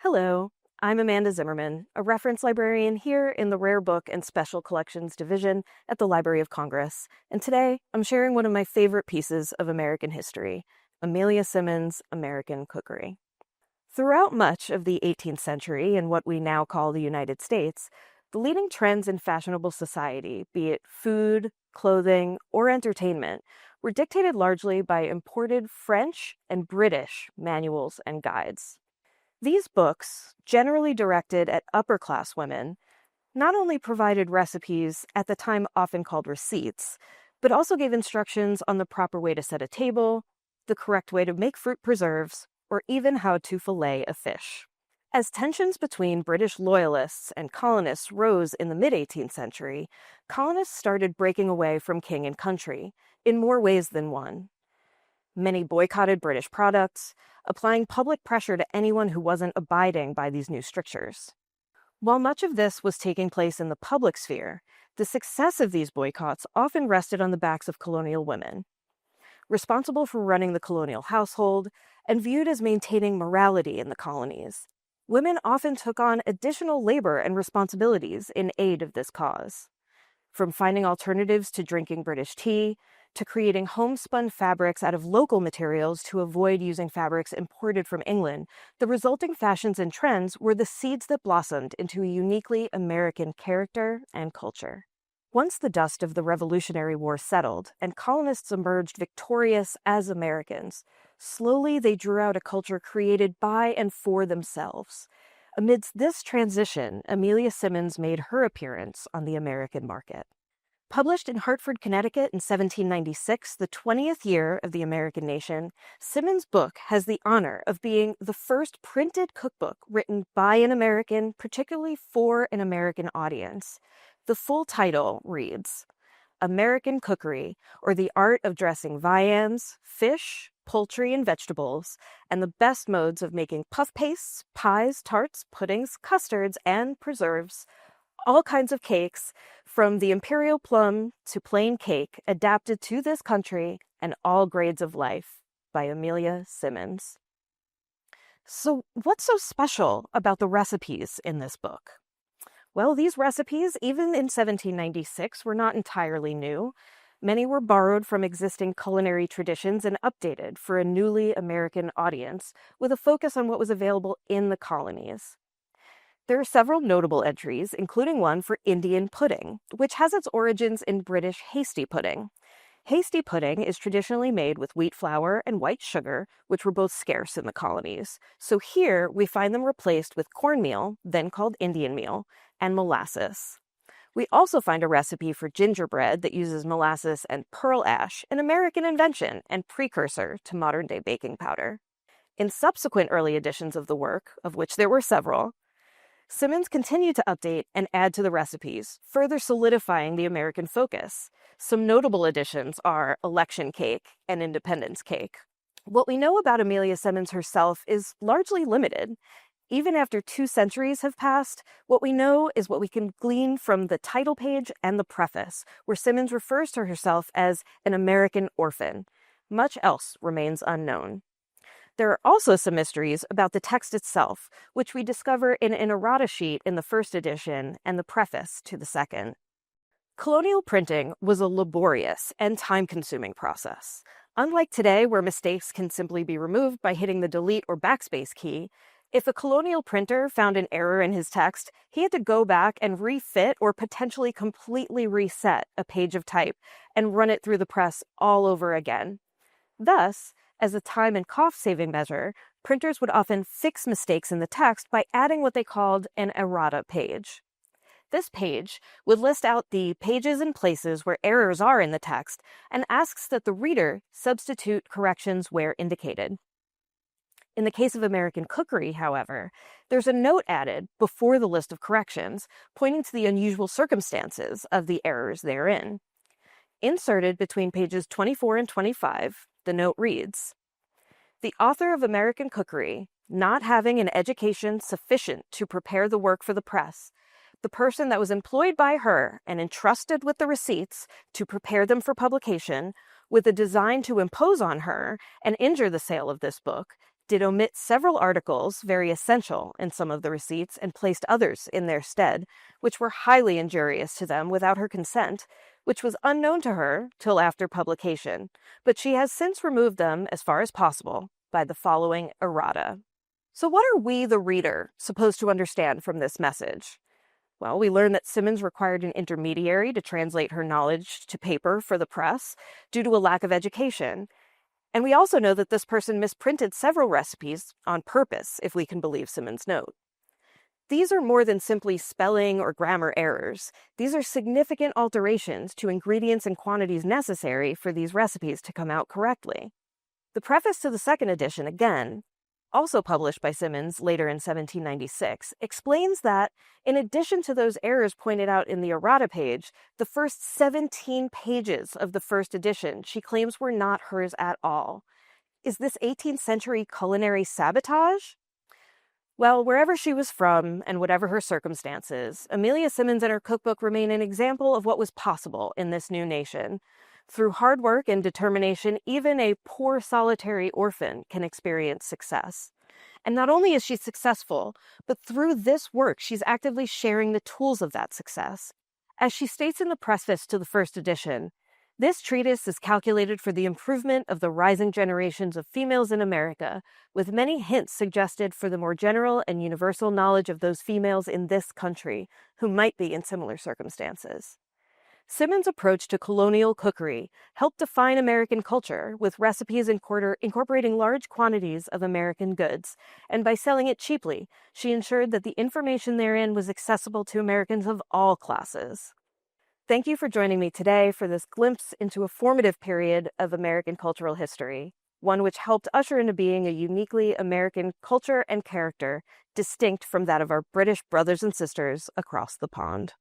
Hello, I'm Amanda Zimmerman, a reference librarian here in the Rare Book and Special Collections Division at the Library of Congress, and today I'm sharing one of my favorite pieces of American history, Amelia Simmons' American Cookery. Throughout much of the 18th century in what we now call the United States, the leading trends in fashionable society, be it food, clothing, or entertainment, were dictated largely by imported French and British manuals and guides. These books, generally directed at upper-class women, not only provided recipes, at the time often called receipts, but also gave instructions on the proper way to set a table, the correct way to make fruit preserves, or even how to fillet a fish. As tensions between British loyalists and colonists rose in the mid-18th century, colonists started breaking away from king and country, in more ways than one. Many boycotted British products, applying public pressure to anyone who wasn't abiding by these new strictures. While much of this was taking place in the public sphere, the success of these boycotts often rested on the backs of colonial women, responsible for running the colonial household and viewed as maintaining morality in the colonies. Women often took on additional labor and responsibilities in aid of this cause. From finding alternatives to drinking British tea, to creating homespun fabrics out of local materials to avoid using fabrics imported from England, the resulting fashions and trends were the seeds that blossomed into a uniquely American character and culture. Once the dust of the Revolutionary War settled and colonists emerged victorious as Americans, slowly they drew out a culture created by and for themselves. Amidst this transition, Amelia Simmons made her appearance on the American market. Published in Hartford, Connecticut in 1796, the 20th year of the American nation, Simmons' book has the honor of being the first printed cookbook written by an American, particularly for an American audience. The full title reads, American Cookery, or the Art of Dressing Viands, Fish, Poultry, and Vegetables, and the Best Modes of Making Puff Pastes, Pies, Tarts, Puddings, Custards, and Preserves, all kinds of cakes, from the imperial plum to plain cake, adapted to this country and all grades of life, by Amelia Simmons. So, what's so special about the recipes in this book? Well, these recipes, even in 1796, were not entirely new. Many were borrowed from existing culinary traditions and updated for a newly American audience, with a focus on what was available in the colonies. There are several notable entries, including one for Indian pudding, which has its origins in British hasty pudding. Hasty pudding is traditionally made with wheat flour and white sugar, which were both scarce in the colonies. So here we find them replaced with cornmeal, then called Indian meal, and molasses. We also find a recipe for gingerbread that uses molasses and pearl ash, an American invention and precursor to modern-day baking powder. In subsequent early editions of the work, of which there were several, Simmons continued to update and add to the recipes, further solidifying the American focus. Some notable additions are election cake and independence cake. What we know about Amelia Simmons herself is largely limited. Even after 2 centuries have passed, what we know is what we can glean from the title page and the preface, where Simmons refers to herself as an American orphan. Much else remains unknown. There are also some mysteries about the text itself, which we discover in an errata sheet in the first edition and the preface to the second. Colonial printing was a laborious and time-consuming process. Unlike today, where mistakes can simply be removed by hitting the delete or backspace key, if a colonial printer found an error in his text, he had to go back and refit or potentially completely reset a page of type and run it through the press all over again. Thus, as a time and cost-saving measure, printers would often fix mistakes in the text by adding what they called an errata page. This page would list out the pages and places where errors are in the text and asks that the reader substitute corrections where indicated. In the case of American Cookery, however, there's a note added before the list of corrections, pointing to the unusual circumstances of the errors therein. Inserted between pages 24 and 25, the note reads, "The author of American Cookery, not having an education sufficient to prepare the work for the press, the person that was employed by her and entrusted with the receipts to prepare them for publication, with a design to impose on her and injure the sale of this book, did omit several articles, very essential in some of the receipts, and placed others in their stead, which were highly injurious to them without her consent, which was unknown to her till after publication, but she has since removed them as far as possible by the following errata. So what are we, the reader, supposed to understand from this message? Well, we learn that Symonds required an intermediary to translate her knowledge to paper for the press due to a lack of education. And we also know that this person misprinted several recipes on purpose, if we can believe Symonds' note. These are more than simply spelling or grammar errors. These are significant alterations to ingredients and quantities necessary for these recipes to come out correctly. The preface to the second edition, again, also published by Symonds later in 1796, explains that, in addition to those errors pointed out in the errata page, the first 17 pages of the first edition she claims were not hers at all. Is this 18th century culinary sabotage? Well, wherever she was from and whatever her circumstances, Amelia Symonds and her cookbook remain an example of what was possible in this new nation. Through hard work and determination, even a poor solitary orphan can experience success. And not only is she successful, but through this work, she's actively sharing the tools of that success. As she states in the preface to the first edition, this treatise is calculated for the improvement of the rising generations of females in America, with many hints suggested for the more general and universal knowledge of those females in this country who might be in similar circumstances. Symonds' approach to colonial cookery helped define American culture with recipes incorporating large quantities of American goods, and by selling it cheaply, she ensured that the information therein was accessible to Americans of all classes. Thank you for joining me today for this glimpse into a formative period of American cultural history, one which helped usher into being a uniquely American culture and character distinct from that of our British brothers and sisters across the pond.